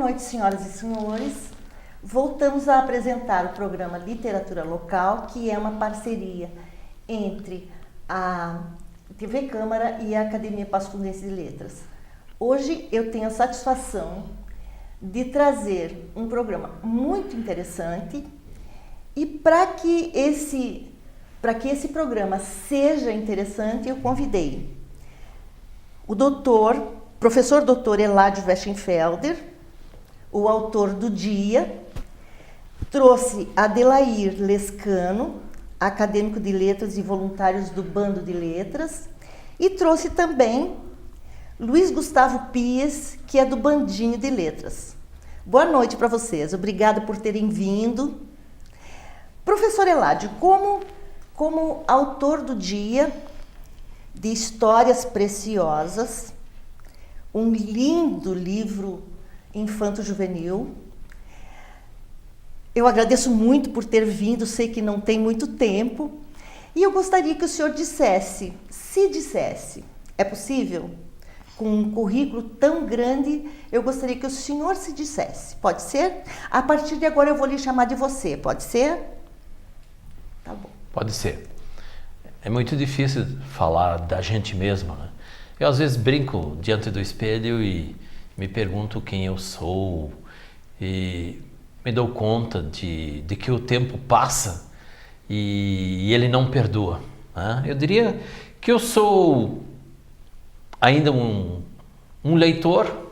noite, senhoras e senhores. Voltamos a apresentar o programa Literatura Local, que é uma parceria entre a TV Câmara e a Academia Passo Fundense de Letras. Hoje eu tenho a satisfação de trazer um programa muito interessante e para que esse programa seja interessante, eu convidei o professor doutor Eládio Weschenfelder, o autor do dia, trouxe Adelair Lescano, acadêmico de letras e voluntários do Bando de Letras, e trouxe também Luiz Gustavo Pies, que é do Bandinho de Letras. Boa noite para vocês, obrigada por terem vindo. Professor Eládio, como autor do dia de Histórias Preciosas, um lindo livro infanto-juvenil, eu agradeço muito por ter vindo, sei que não tem muito tempo, e eu gostaria que o senhor dissesse, é possível? Com um currículo tão grande, eu gostaria que o senhor se dissesse, pode ser? A partir de agora eu vou lhe chamar de você, pode ser? Tá bom. Pode ser. É muito difícil falar da gente mesmo, né? Eu às vezes brinco diante do espelho e me pergunto quem eu sou e me dou conta de que o tempo passa e ele não perdoa, né? Eu diria que eu sou ainda um leitor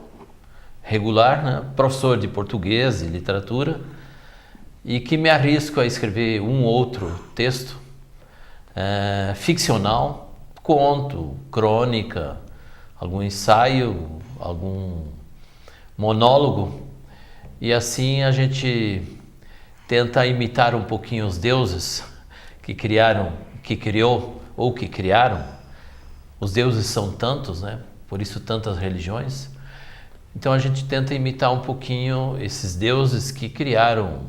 regular, né? Professor de português e literatura, e que me arrisco a escrever um outro texto ficcional, conto, crônica, algum ensaio, algum monólogo, e assim a gente tenta imitar um pouquinho os deuses que criaram. Os deuses são tantos, né? Por isso tantas religiões. Então a gente tenta imitar um pouquinho esses deuses que criaram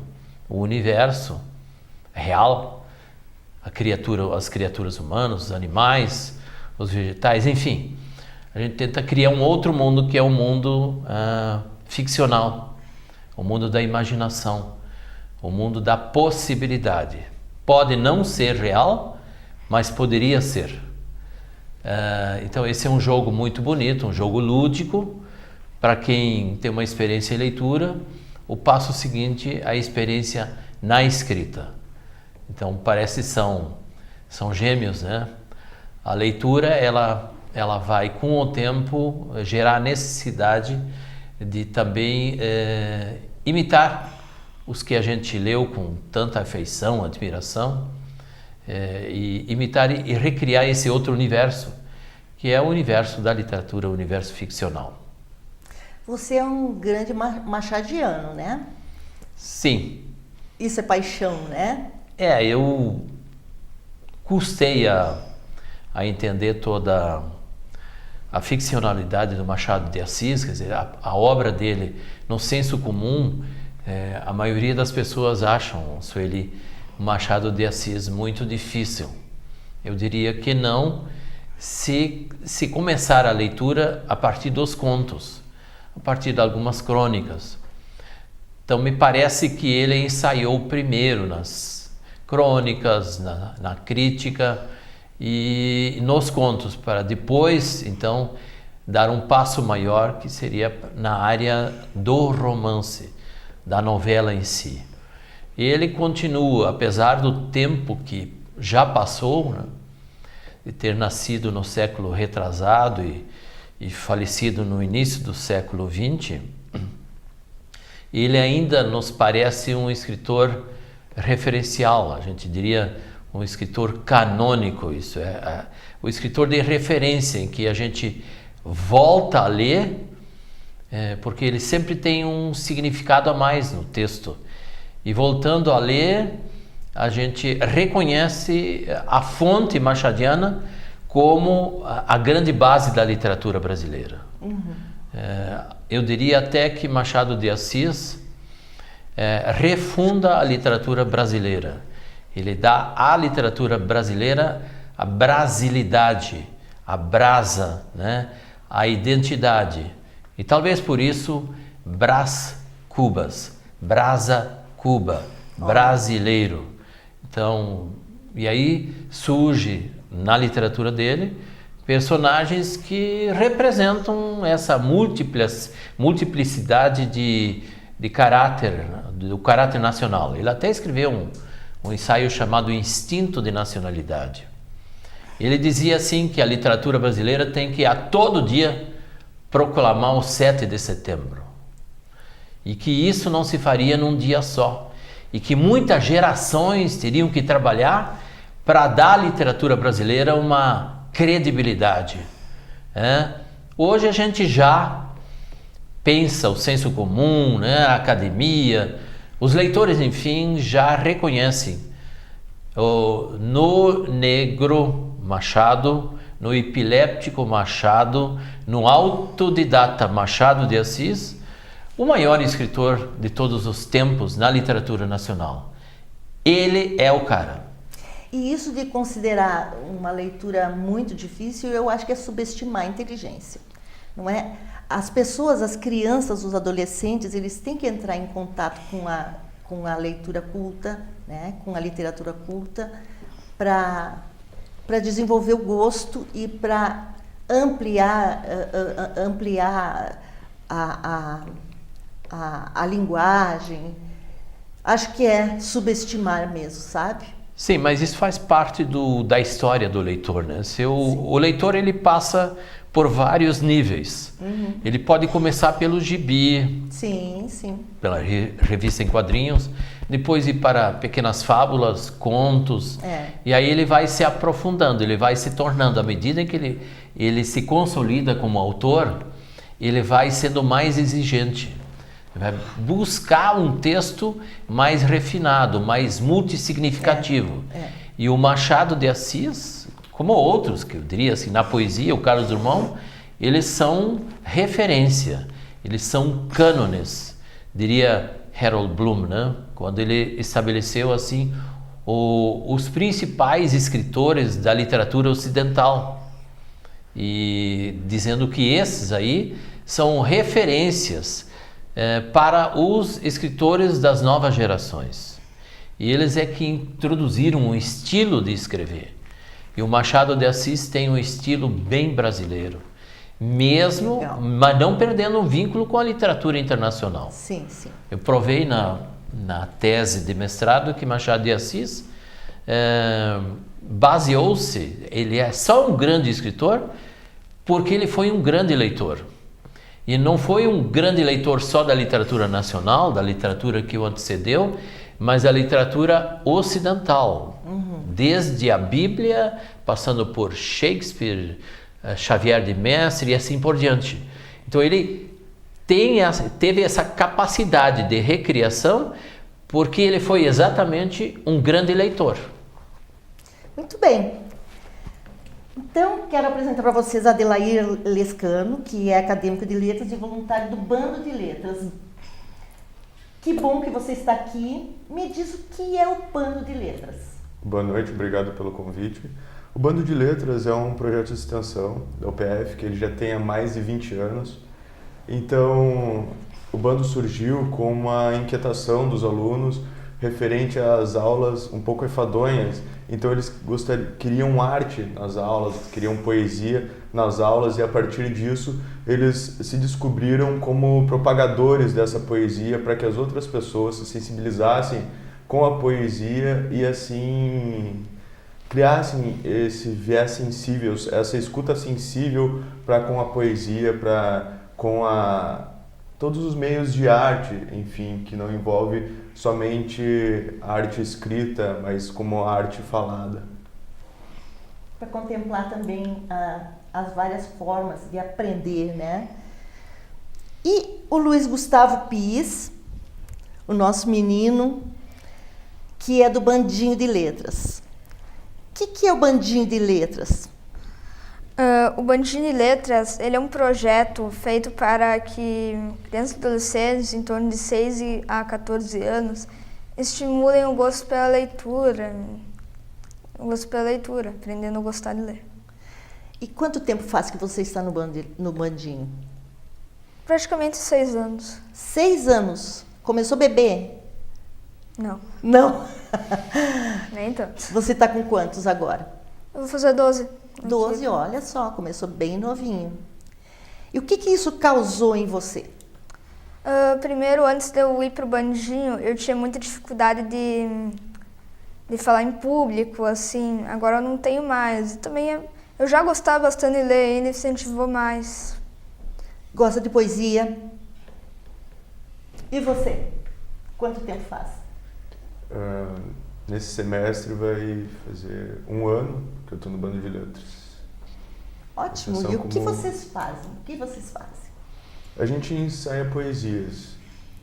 o universo real, as criaturas humanas, os animais, os vegetais, enfim. A gente tenta criar um outro mundo que é um mundo ficcional, o mundo da imaginação, o mundo da possibilidade. Pode não ser real, mas poderia ser. Então esse é um jogo muito bonito, um jogo lúdico. Para quem tem uma experiência em leitura, o passo seguinte é a experiência na escrita. Então parece são gêmeos, né? A leitura ela vai com o tempo gerar a necessidade de também imitar os que a gente leu com tanta afeição, admiração, e imitar e recriar esse outro universo, que é o universo da literatura, o universo ficcional. Você é um grande machadiano, né? Sim. Isso é paixão, né? Eu custei a entender toda a ficcionalidade do Machado de Assis, quer dizer, a obra dele, no senso comum, a maioria das pessoas acham Sueli Machado de Assis muito difícil. Eu diria que não, se começar a leitura a partir dos contos, a partir de algumas crônicas. Então me parece que ele ensaiou primeiro nas crônicas, na crítica e nos contos, para depois então dar um passo maior, que seria na área do romance, da novela em si. E ele continua, apesar do tempo que já passou, né, de ter nascido no século retrasado e falecido no início do século XX, ele ainda nos parece um escritor referencial, a gente diria um escritor canônico, isso é, o escritor de referência, em que a gente volta a ler, porque ele sempre tem um significado a mais no texto. E voltando a ler, a gente reconhece a fonte machadiana como a grande base da literatura brasileira. Uhum. Eu diria até que Machado de Assis refunda a literatura brasileira. Ele dá à literatura brasileira a brasilidade, a brasa, né? A identidade. E talvez por isso Brás Cubas, Brasa Cuba, brasileiro. Então, e aí surge na literatura dele personagens que representam essa multiplicidade de caráter, do caráter nacional. Ele até escreveu um ensaio chamado Instinto de Nacionalidade. Ele dizia assim que a literatura brasileira tem que a todo dia proclamar o 7 de setembro. E que isso não se faria num dia só. E que muitas gerações teriam que trabalhar para dar à literatura brasileira uma credibilidade. Hoje a gente já pensa, o senso comum, a academia, os leitores, enfim, já reconhecem no negro Machado, no epiléptico Machado, no autodidata Machado de Assis, o maior escritor de todos os tempos na literatura nacional. Ele é o cara. E isso de considerar uma leitura muito difícil, eu acho que é subestimar a inteligência, não é? As pessoas, as crianças, os adolescentes, eles têm que entrar em contato com a leitura culta, né? Com a literatura culta, para desenvolver o gosto e para ampliar a linguagem. Acho que é subestimar mesmo, sabe? Sim, mas isso faz parte da história do leitor, né? O leitor, ele passa por vários níveis. Uhum. Ele pode começar pelo gibi, sim, sim, pela revista em quadrinhos, depois ir para pequenas fábulas, contos, e aí ele vai se aprofundando, ele vai se tornando, à medida em que ele se consolida como autor, ele vai sendo mais exigente. Vai buscar um texto mais refinado, mais multissignificativo. E o Machado de Assis, como outros, que eu diria assim, na poesia, o Carlos Drummond, eles são referência, eles são cânones, diria Harold Bloom, né? Quando ele estabeleceu assim os principais escritores da literatura ocidental, e dizendo que esses aí são referências para os escritores das novas gerações. E eles é que introduziram um estilo de escrever. E o Machado de Assis tem um estilo bem brasileiro, mesmo, mas não perdendo um vínculo com a literatura internacional. Sim, sim. Eu provei na tese de mestrado que Machado de Assis baseou-se, ele é só um grande escritor porque ele foi um grande leitor. E não foi um grande leitor só da literatura nacional, da literatura que o antecedeu, mas da literatura ocidental. Uhum. Desde a Bíblia, passando por Shakespeare, Xavier de Mestre e assim por diante. Então ele teve essa capacidade de recriação porque ele foi exatamente um grande leitor. Muito bem. Então, quero apresentar para vocês Adelair Lescano, que é acadêmico de letras e voluntário do Bando de Letras. Que bom que você está aqui. Me diz o que é o Bando de Letras. Boa noite, obrigado pelo convite. O Bando de Letras é um projeto de extensão da UPF, que ele já tem há mais de 20 anos. Então, o Bando surgiu com uma inquietação dos alunos referente às aulas um pouco enfadonhas. Então eles queriam arte nas aulas, queriam poesia nas aulas, e a partir disso eles se descobriram como propagadores dessa poesia para que as outras pessoas se sensibilizassem com a poesia e assim criassem esse viés sensível, essa escuta sensível para com a poesia, com todos os meios de arte, enfim, que não envolve somente a arte escrita, mas como a arte falada. Para contemplar também as várias formas de aprender, né? E o Luiz Gustavo Pis, o nosso menino, que é do Bandinho de Letras. O que é o Bandinho de Letras? O Bandinho de Letras, ele é um projeto feito para que crianças e adolescentes em torno de 6 a 14 anos estimulem o gosto pela leitura, aprendendo a gostar de ler. E quanto tempo faz que você está no Bandinho? Praticamente 6 anos. 6 anos. Começou bebê? Não, Não. nem tanto. Você está com quantos agora? Eu vou fazer 12. 12, olha só, começou bem novinho. E o que isso causou em você? Primeiro, antes de eu ir pro bandinho, eu tinha muita dificuldade de falar em público, assim. Agora eu não tenho mais. E também eu já gostava bastante de ler, ainda incentivou mais. Gosta de poesia? E você? Quanto tempo faz? Nesse semestre vai fazer 1 ano que eu estou no Bando de Letras. Ótimo. E o que vocês fazem? O que vocês fazem? A gente ensaia poesias.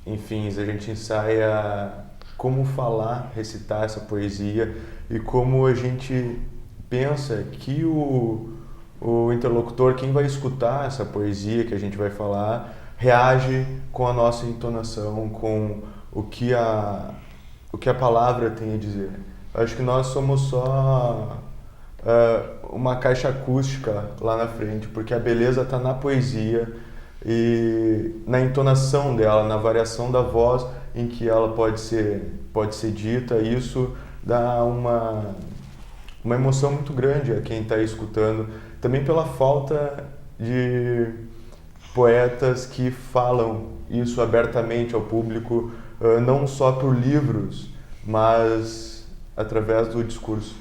Enfim, a gente ensaia como falar, recitar essa poesia e como a gente pensa que o interlocutor, quem vai escutar essa poesia que a gente vai falar, reage com a nossa entonação, com o que a palavra tem a dizer. Acho que nós somos só uma caixa acústica lá na frente, porque a beleza está na poesia e na entonação dela, na variação da voz em que ela pode ser dita. Isso dá uma emoção muito grande a quem está escutando, também pela falta de poetas que falam isso abertamente ao público, não só por livros, mas através do discurso.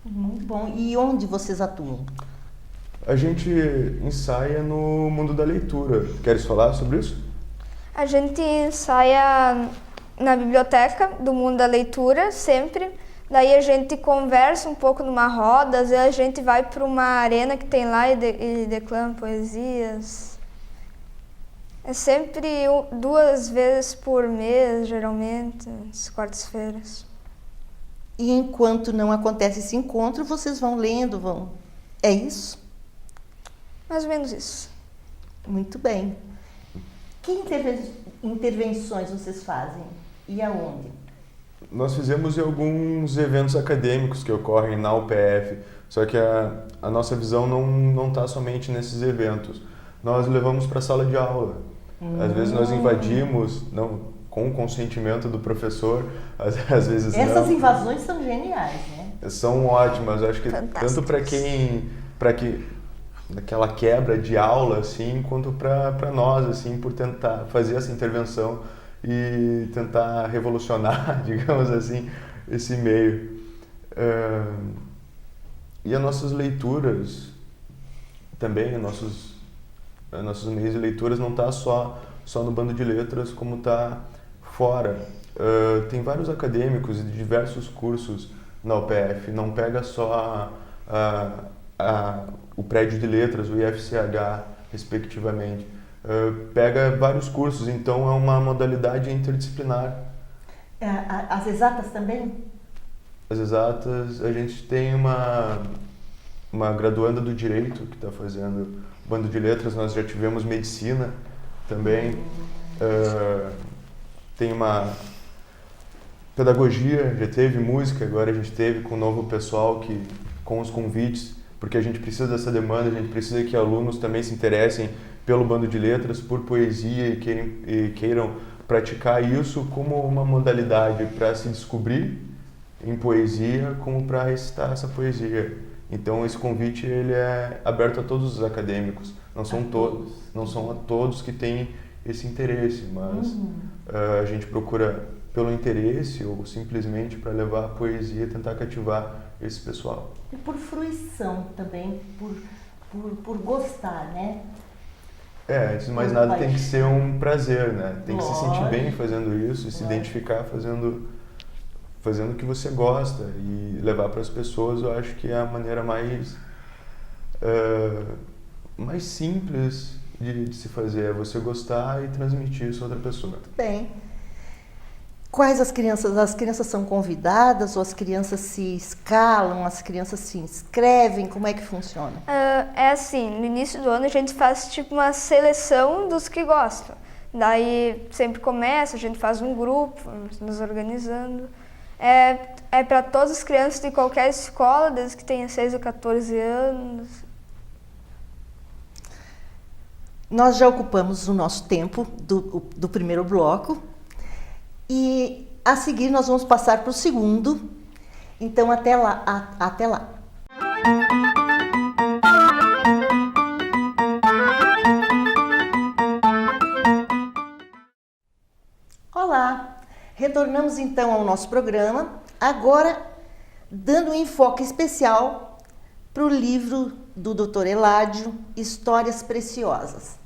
Muito bom. E onde vocês atuam? A gente ensaia no mundo da leitura. Queres falar sobre isso? A gente ensaia na biblioteca do mundo da leitura, sempre. Daí a gente conversa um pouco numa roda, às vezes a gente vai para uma arena que tem lá e declama poesias. É sempre 2 vezes por mês, geralmente, às quartas-feiras. E enquanto não acontece esse encontro, vocês vão lendo, vão... É isso? Mais ou menos isso. Muito bem. Que intervenções vocês fazem? E aonde? Nós fizemos em alguns eventos acadêmicos que ocorrem na UPF, só que a nossa visão não está somente nesses eventos. Nós levamos para a sala de aula. Às vezes nós invadimos, não, com o consentimento do professor, às vezes não. Essas invasões são geniais, né? São ótimas, acho que tanto para quem daquela quebra de aula, assim, quanto para nós, assim, por tentar fazer essa intervenção e tentar revolucionar, digamos assim, esse meio. E as nossas leituras também, nossos meios de leituras não tá só no Bando de Letras, como tá fora. Tem vários acadêmicos de diversos cursos na UPF, não pega só o prédio de letras, o IFCH, respectivamente. Pega vários cursos, então é uma modalidade interdisciplinar. As exatas também? As exatas, a gente tem uma graduanda do Direito que está fazendo Bando de Letras, nós já tivemos Medicina também, tem uma Pedagogia, já teve Música, agora a gente teve com o novo pessoal, com os convites, porque a gente precisa dessa demanda, a gente precisa que alunos também se interessem pelo Bando de Letras, por poesia e queiram praticar isso como uma modalidade para se descobrir em poesia, como para recitar essa poesia. Então esse convite ele é aberto a todos os acadêmicos, não são a todos que têm esse interesse, mas a gente procura pelo interesse ou simplesmente para levar a poesia e tentar cativar esse pessoal. E por fruição também, por gostar, né? Antes de mais nada tem que ser um prazer, né? Tem que se sentir bem fazendo isso e se identificar fazendo o que você gosta e levar para as pessoas. Eu acho que é a maneira mais simples de se fazer, é você gostar e transmitir isso a outra pessoa. Muito bem. Quais as crianças? As crianças são convidadas ou as crianças se escalam, as crianças se inscrevem? Como é que funciona? É assim, no início do ano a gente faz tipo uma seleção dos que gostam. Daí sempre começa, a gente faz um grupo, nos organizando. É para todas as crianças de qualquer escola, desde que tenha 6 a 14 anos. nós já ocupamos o nosso tempo do primeiro bloco e a seguir nós vamos passar para o segundo. Então, até lá. Até lá. Olá! Retornamos então ao nosso programa, agora dando um enfoque especial para o livro do Dr. Eládio, Histórias Preciosas.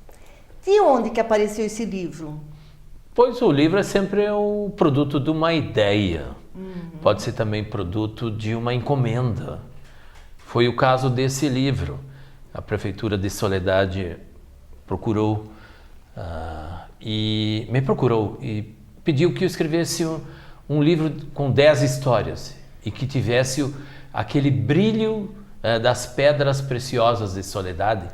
De onde que apareceu esse livro? Pois o livro é sempre o produto de uma ideia. Pode ser também produto de uma encomenda. Foi o caso desse livro. A Prefeitura de Soledade procurou e pediu que eu escrevesse um livro com 10 histórias e que tivesse aquele brilho das pedras preciosas de Soledade,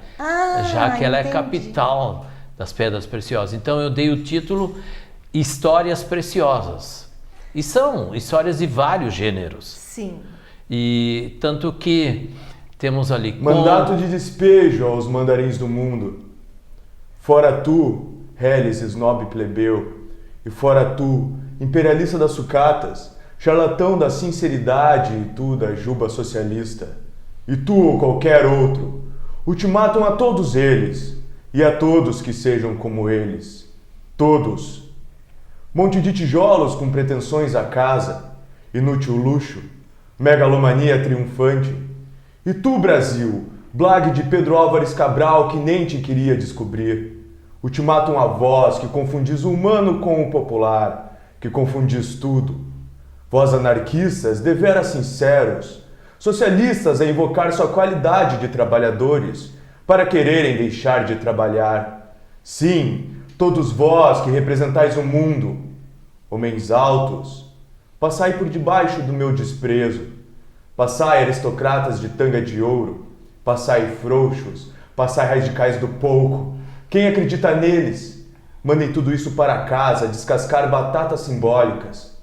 já que ela é capital das pedras preciosas. Então eu dei o título Histórias Preciosas. E são histórias de vários gêneros. Sim. E tanto que temos ali... Mandato de despejo aos mandarins do mundo. Fora tu, reles snob plebeu, e fora tu, imperialista das sucatas, charlatão da sinceridade e tu da juba socialista. E tu ou qualquer outro, ultimatam a todos eles, e a todos que sejam como eles. Todos. Monte de tijolos com pretensões à casa, inútil luxo, megalomania triunfante. E tu, Brasil, blague de Pedro Álvares Cabral que nem te queria descobrir. Ultimatum a vós que confundis o humano com o popular, que confundis tudo. Vós anarquistas, deveras sinceros, socialistas a invocar sua qualidade de trabalhadores, para quererem deixar de trabalhar. Sim, todos vós que representais o mundo, homens altos, passai por debaixo do meu desprezo. Passai aristocratas de tanga de ouro, passai frouxos, passai radicais do pouco. Quem acredita neles? Mandem tudo isso para casa, descascar batatas simbólicas.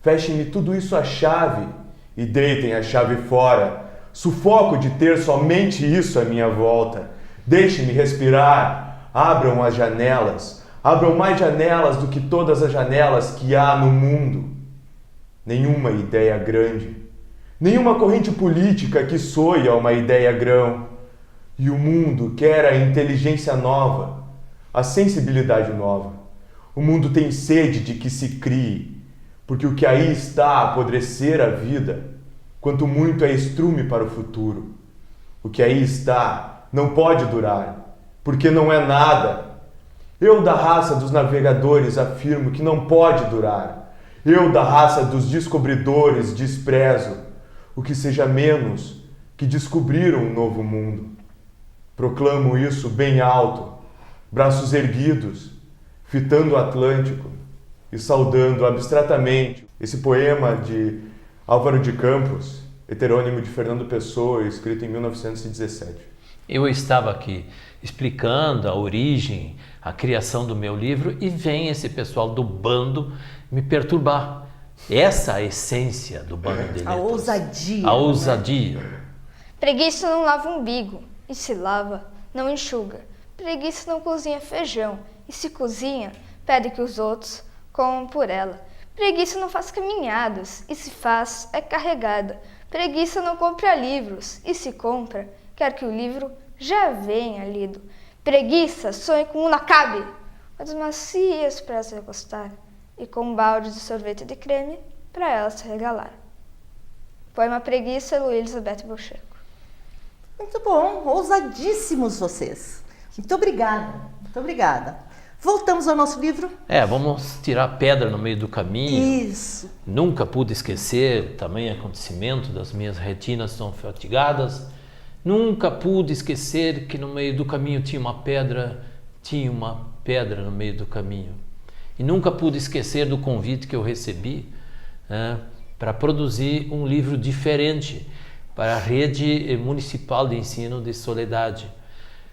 Fechem-me tudo isso à chave e deitem a chave fora. Sufoco de ter somente isso à minha volta. Deixem-me respirar. Abram as janelas. Abram mais janelas do que todas as janelas que há no mundo. Nenhuma ideia grande. Nenhuma corrente política que soe a uma ideia grão. E o mundo quer a inteligência nova, a sensibilidade nova. O mundo tem sede de que se crie, porque o que aí está a apodrecer a vida, quanto muito é estrume para o futuro. O que aí está não pode durar, porque não é nada. Eu da raça dos navegadores afirmo que não pode durar. Eu da raça dos descobridores desprezo o que seja menos que descobrir um novo mundo. Proclamo isso bem alto, braços erguidos, fitando o Atlântico e saudando abstratamente esse poema de Álvaro de Campos, heterônimo de Fernando Pessoa, escrito em 1917. Eu estava aqui explicando a origem, a criação do meu livro e vem esse pessoal do bando me perturbar. Essa é a essência do bando de letras. A ousadia. A ousadia. Preguiça não lava o umbigo, e se lava, não enxuga. Preguiça não cozinha feijão, e se cozinha, pede que os outros comam por ela. Preguiça não faz caminhadas, e se faz, é carregada. Preguiça não compra livros, e se compra, quer que o livro já venha lido. Preguiça sonha com um acabe, mas macias para se recostar, e com um balde de sorvete de creme para ela se regalar. Poema Preguiça, Luiz Elizabeth Bocheco. Muito bom, ousadíssimos vocês. Muito obrigada, muito obrigada. Voltamos ao nosso livro. Vamos tirar pedra no meio do caminho. Isso. Nunca pude esquecer tamanho acontecimento das minhas retinas tão fatigadas. Nunca pude esquecer que no meio do caminho tinha uma pedra no meio do caminho. E nunca pude esquecer do convite que eu recebi para produzir um livro diferente para a rede municipal de ensino de Soledade.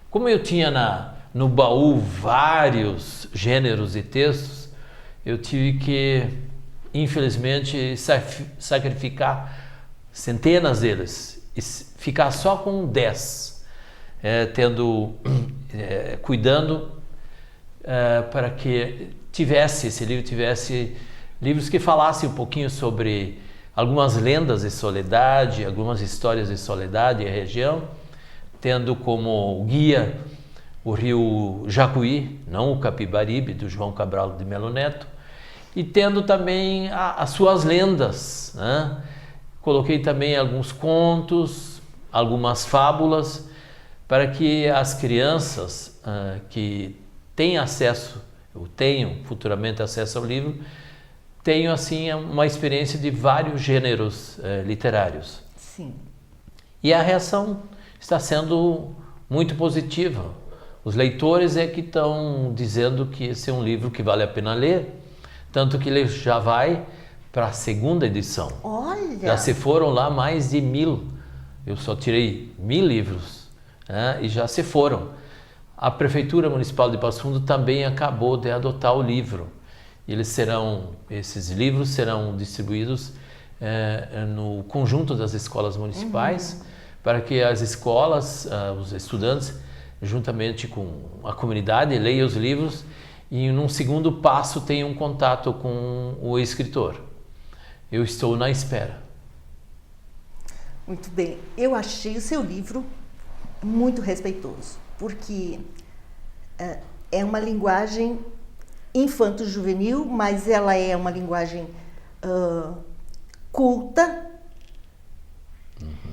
Como eu tinha no baú vários gêneros e textos, eu tive que, infelizmente, sacrificar centenas deles e ficar só com 10, tendo cuidando para que esse livro tivesse livros que falassem um pouquinho sobre algumas lendas de Soledade, algumas histórias de Soledade e a região, tendo como guia o rio Jacuí, não o Capibaribe, do João Cabral de Melo Neto, e tendo também as suas lendas, né? Coloquei também alguns contos, algumas fábulas, para que as crianças que têm acesso, ou tenham futuramente acesso ao livro, tenham assim uma experiência de vários gêneros literários. Sim. E a reação está sendo muito positiva. Os leitores é que estão dizendo que esse é um livro que vale a pena ler, tanto que ele já vai para a segunda edição. Olha! Já se foram lá mais de 1000. Eu só tirei 1000 livros, né? E já se foram. A Prefeitura Municipal de Passo Fundo também acabou de adotar o livro. Esses livros serão distribuídos no conjunto das escolas municipais, para que as escolas, os estudantes, juntamente com a comunidade, leiam os livros e, num segundo passo, tenham contato com o escritor. Eu estou na espera. Muito bem. Eu achei o seu livro muito respeitoso, porque é uma linguagem infanto-juvenil, mas ela é uma linguagem culta,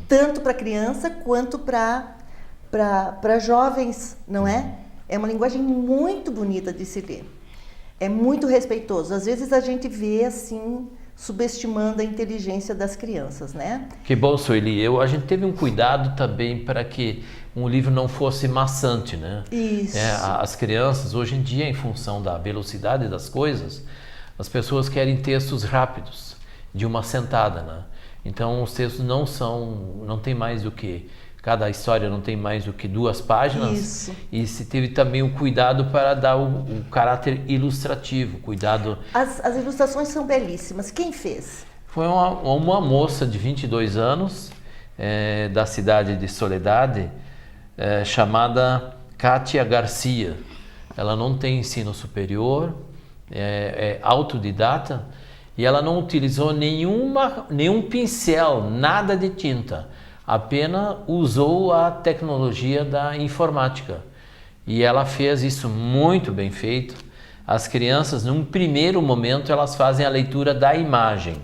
tanto para criança quanto para jovens, não é? É uma linguagem muito bonita de se ler. É muito respeitoso. Às vezes a gente vê assim, subestimando a inteligência das crianças, né? Que bom, Sueli. A gente teve um cuidado também para que um livro não fosse maçante, né? Isso. As crianças, hoje em dia, em função da velocidade das coisas, as pessoas querem textos rápidos, de uma sentada, né? Então, os textos não tem mais do que, cada história não tem mais do que 2 páginas. Isso. E se teve também um cuidado para dar o caráter ilustrativo, cuidado... As ilustrações são belíssimas. Quem fez? Foi uma moça de 22 anos, da cidade de Soledade, chamada Kátia Garcia. Ela não tem ensino superior, é autodidata, e ela não utilizou nenhum pincel, nada de tinta, apenas usou a tecnologia da informática. E ela fez isso muito bem feito. As crianças, num primeiro momento, elas fazem a leitura da imagem,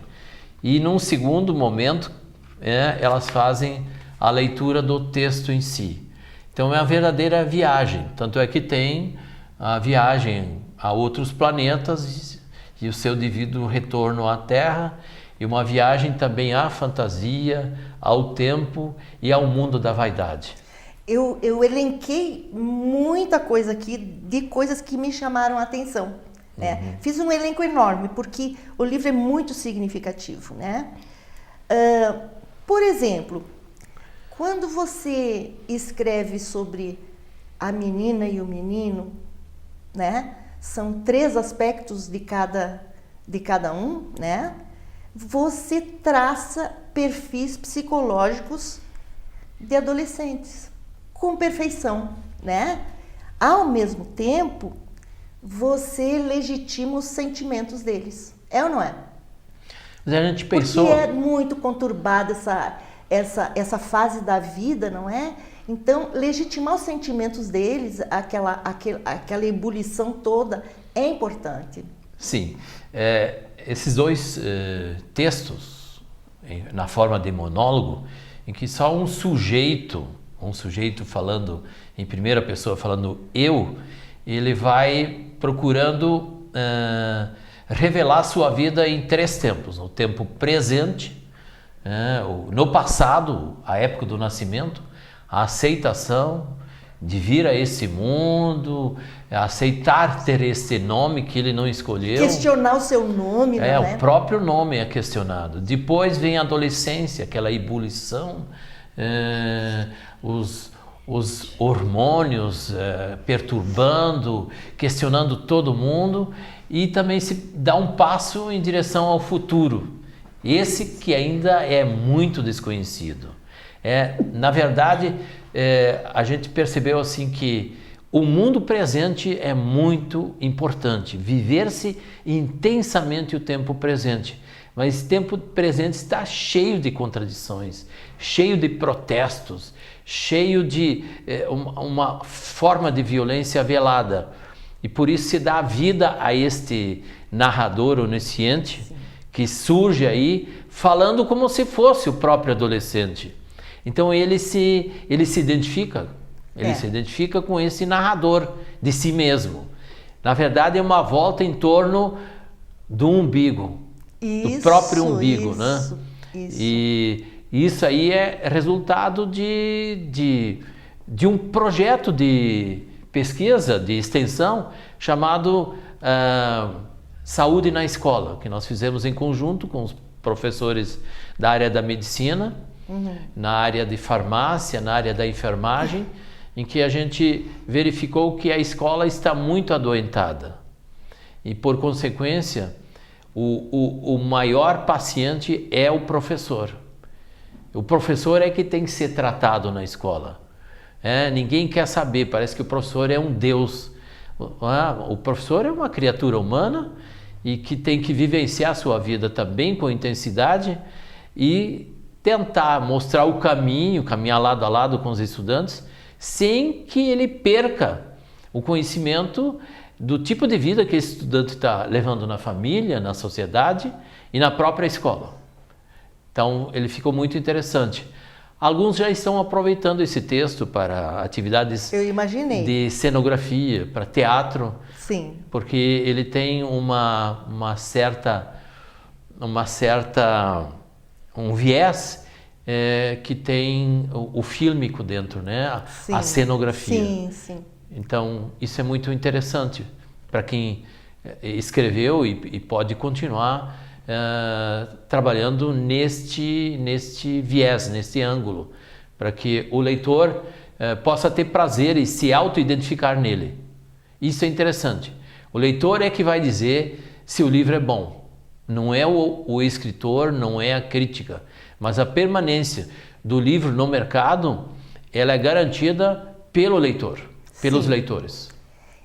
e num segundo momento, elas fazem a leitura do texto em si. Então é uma verdadeira viagem, tanto é que tem a viagem a outros planetas e o seu devido retorno à Terra, e uma viagem também à fantasia, ao tempo e ao mundo da vaidade. Eu elenquei muita coisa aqui, de coisas que me chamaram a atenção, né? Fiz um elenco enorme, porque o livro é muito significativo, né? Por exemplo, quando você escreve sobre a menina e o menino, né? São 3 aspectos de cada um, né? Você traça perfis psicológicos de adolescentes com perfeição, né? Ao mesmo tempo, você legitima os sentimentos deles. É ou não é? Mas a gente pensou... Porque é muito conturbada essa fase da vida, não é? Então, legitimar os sentimentos deles, aquela ebulição toda, é importante. Sim. Esses 2 textos, na forma de monólogo, em que só um sujeito falando em primeira pessoa, falando eu, ele vai procurando revelar sua vida em 3 tempos. No tempo presente, no passado, a época do nascimento, a aceitação de vir a esse mundo, aceitar ter esse nome que ele não escolheu. Questionar o seu nome, não é? O próprio nome é questionado. Depois vem a adolescência, aquela ebulição, os hormônios perturbando, questionando todo mundo, e também se dá um passo em direção ao futuro. Esse que ainda é muito desconhecido. Na verdade, a gente percebeu assim que o mundo presente é muito importante, viver-se intensamente o tempo presente. Mas esse tempo presente está cheio de contradições, cheio de protestos, cheio de uma forma de violência velada. E por isso se dá vida a este narrador onisciente, sim, que surge aí falando como se fosse o próprio adolescente. Então ele se identifica, se identifica com esse narrador de si mesmo. Na verdade é uma volta em torno do umbigo, do próprio umbigo, né? E isso aí é resultado de um projeto de pesquisa, de extensão, chamado Saúde na Escola, que nós fizemos em conjunto com os professores da área da medicina, na área de farmácia, na área da enfermagem, em que a gente verificou que a escola está muito adoentada. E, por consequência, o maior paciente é o professor. O professor é que tem que ser tratado na escola. Ninguém quer saber, parece que o professor é um deus. O professor é uma criatura humana e que tem que vivenciar a sua vida também com intensidade e tentar mostrar o caminho, caminhar lado a lado com os estudantes, sem que ele perca o conhecimento do tipo de vida que esse estudante está levando na família, na sociedade e na própria escola. Então, ele ficou muito interessante. Alguns já estão aproveitando esse texto para atividades de cenografia, para teatro, sim, porque ele tem um viés que tem o fílmico dentro, né? Sim, a cenografia. Sim, sim. Então, isso é muito interessante para quem escreveu e pode continuar trabalhando neste viés, neste ângulo, para que o leitor possa ter prazer e se auto-identificar nele. Isso é interessante. O leitor é que vai dizer se o livro é bom. Não é o escritor, não é a crítica, mas a permanência do livro no mercado, ela é garantida pelo leitor, pelos Sim. leitores.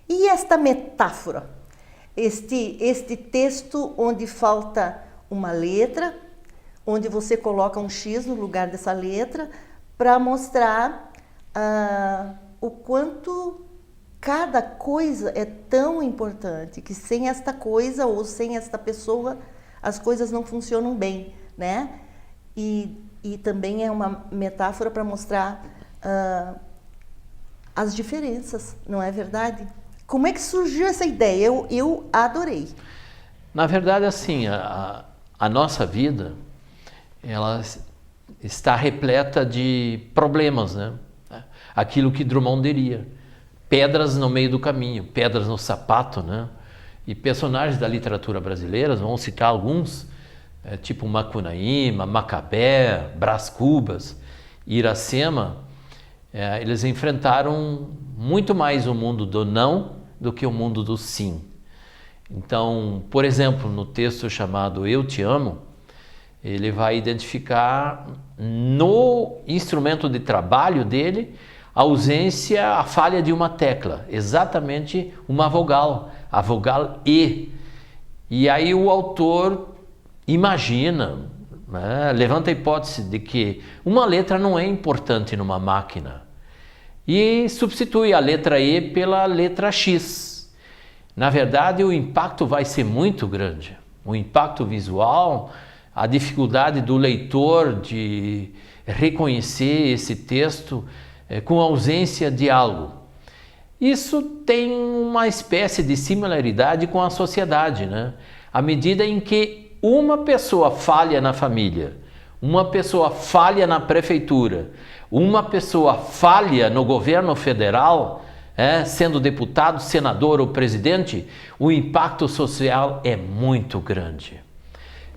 E esta metáfora? Este texto onde falta uma letra, onde você coloca um X no lugar dessa letra, para mostrar o quanto cada coisa é tão importante, que sem esta coisa ou sem esta pessoa, as coisas não funcionam bem, né? E também é uma metáfora para mostrar as diferenças, não é verdade? Como é que surgiu essa ideia? Eu adorei. Na verdade, assim, a nossa vida, ela está repleta de problemas, né? Aquilo que Drummond diria, pedras no meio do caminho, pedras no sapato, né? E personagens da literatura brasileira, vamos citar alguns, tipo Macunaíma, Macabé, Brás Cubas, Iracema, eles enfrentaram muito mais o mundo do não do que o mundo do sim. Então, por exemplo, no texto chamado Eu Te Amo, ele vai identificar no instrumento de trabalho dele a ausência, a falha de uma tecla, exatamente uma vogal, a vogal E. E aí o autor imagina, né, levanta a hipótese de que uma letra não é importante numa máquina e substitui a letra E pela letra X. Na verdade, o impacto vai ser muito grande. O impacto visual, a dificuldade do leitor de reconhecer esse texto com ausência de algo. Isso tem uma espécie de similaridade com a sociedade, né? À medida em que uma pessoa falha na família, uma pessoa falha na prefeitura, uma pessoa falha no governo federal, sendo deputado, senador ou presidente, o impacto social é muito grande.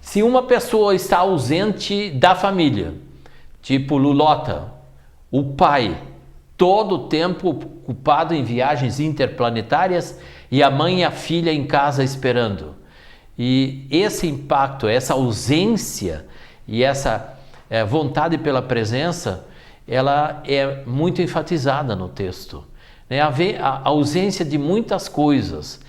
Se uma pessoa está ausente da família, tipo Lulota, o pai, todo o tempo ocupado em viagens interplanetárias e a mãe e a filha em casa esperando. E esse impacto, essa ausência e essa vontade pela presença, ela é muito enfatizada no texto. né? A ausência de muitas coisas.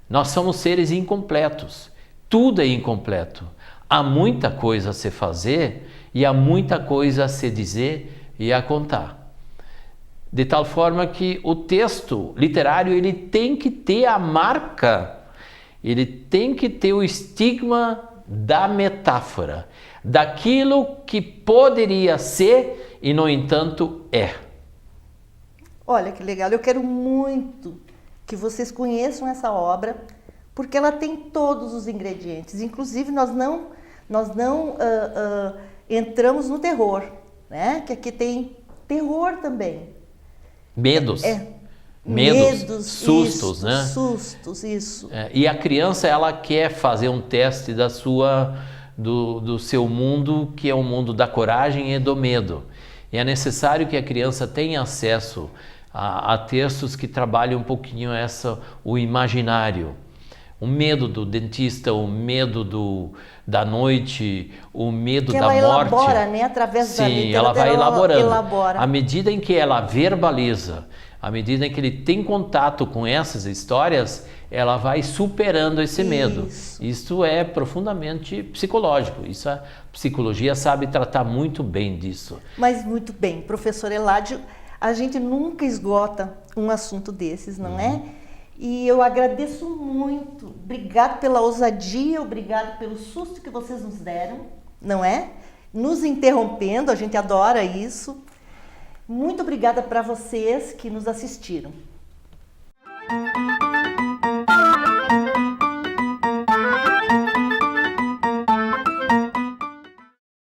Nós somos seres incompletos. Tudo é incompleto. Há muita coisa a se fazer e há muita coisa a se dizer e a contar. De tal forma que o texto literário ele tem que ter a marca, ele tem que ter o estigma da metáfora, daquilo que poderia ser e, no entanto, é. Olha que legal, eu quero muito que vocês conheçam essa obra, porque ela tem todos os ingredientes. Inclusive, nós não entramos no terror, né? Que aqui tem terror também. Medos. Medos, sustos, isso, né? Sustos, isso. E a criança, ela quer fazer um teste do seu mundo, que é o mundo da coragem e do medo. E é necessário que a criança tenha acesso a textos que trabalhem um pouquinho o imaginário. O medo do dentista, o medo da noite, o medo da morte. Ela elabora, né? Através da literatura. Sim, ela vai elaborando. Elabora. À medida em que ela verbaliza, à medida em que ele tem contato com essas histórias, ela vai superando esse medo. Isso é profundamente psicológico. Isso a psicologia sabe tratar muito bem disso. Mas muito bem, professor Eládio, a gente nunca esgota um assunto desses, não é? E eu agradeço muito. Obrigado pela ousadia, obrigado pelo susto que vocês nos deram, não é? Nos interrompendo, a gente adora isso. Muito obrigada para vocês que nos assistiram.